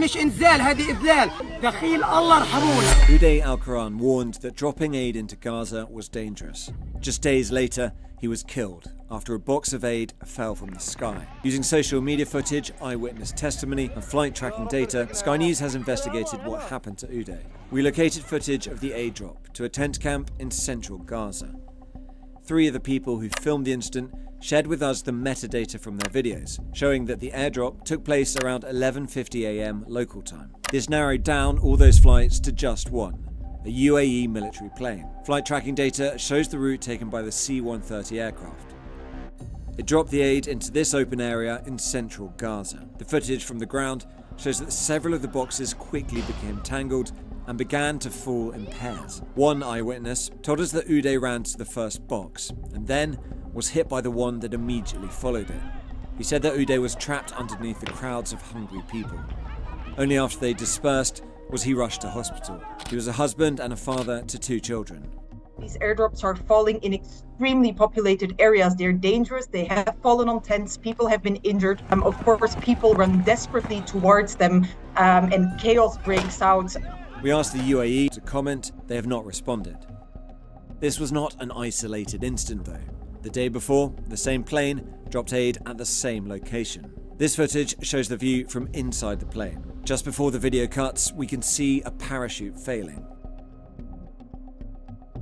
مش إنزال، هذه إذلال. دخيل الله ارحمونا. Uday al Qaraan warned that dropping aid into Gaza was dangerous. Just days later, he was killed after a box of aid fell from the sky. Using social media footage, eyewitness testimony, and flight tracking data, Sky News has investigated what happened to Uday. We located footage of the aid drop to a tent camp in central Gaza. 3 of the people who filmed the incident shared with us the metadata from their videos, showing that the airdrop took place around 11:50 a.m. local time. This narrowed down all those flights to just one, a UAE military plane. Flight tracking data shows the route taken by the C-130 aircraft. It dropped the aid into this open area in central Gaza. The footage from the ground shows that several of the boxes quickly became tangled and began to fall in pairs. One eyewitness told us that Uday ran to the first box and then was hit by the one that immediately followed it. He said that Uday was trapped underneath the crowds of hungry people. Only after they dispersed was he rushed to hospital. He was a husband and a father to 2 children. These airdrops are falling in extremely populated areas. They're dangerous. They have fallen on tents. People have been injured. Of course, people run desperately towards them and chaos breaks out. We asked the UAE to comment. They have not responded. This was not an isolated incident though. The day before, the same plane dropped aid at the same location. This footage shows the view from inside the plane. Just before the video cuts, we can see a parachute failing.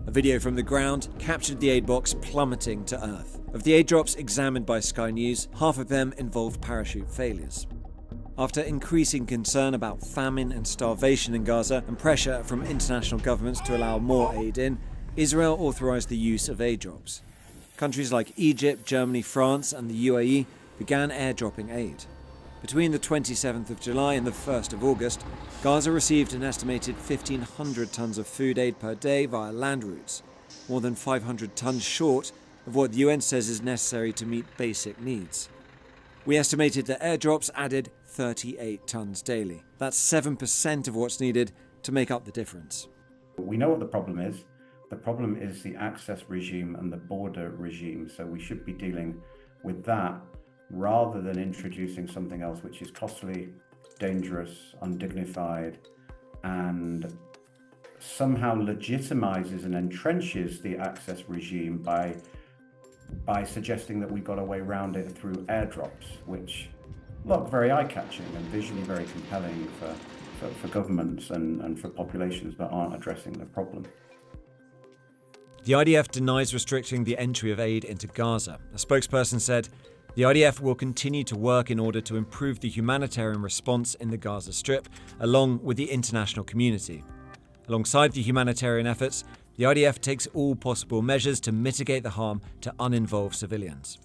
A video from the ground captured the aid box plummeting to earth. Of the aid drops examined by Sky News, half of them involved parachute failures. After increasing concern about famine and starvation in Gaza and pressure from international governments to allow more aid in, Israel authorized the use of aid drops. Countries like Egypt, Germany, France, and the UAE began airdropping aid. Between the 27th of July and the 1st of August, Gaza received an estimated 1,500 tons of food aid per day via land routes, more than 500 tons short of what the UN says is necessary to meet basic needs. We estimated that airdrops added 38 tons daily. That's 7% of what's needed to make up the difference. We know what the problem is. The problem is the access regime and the border regime. So we should be dealing with that rather than introducing something else which is costly, dangerous, undignified, and somehow legitimizes and entrenches the access regime by suggesting that we've got a way around it through airdrops, which look very eye-catching and visually very compelling for governments and for populations that aren't addressing the problem. The IDF denies restricting the entry of aid into Gaza. A spokesperson said, "The IDF will continue to work in order to improve the humanitarian response in the Gaza Strip, along with the international community. Alongside the humanitarian efforts, the IDF takes all possible measures to mitigate the harm to uninvolved civilians."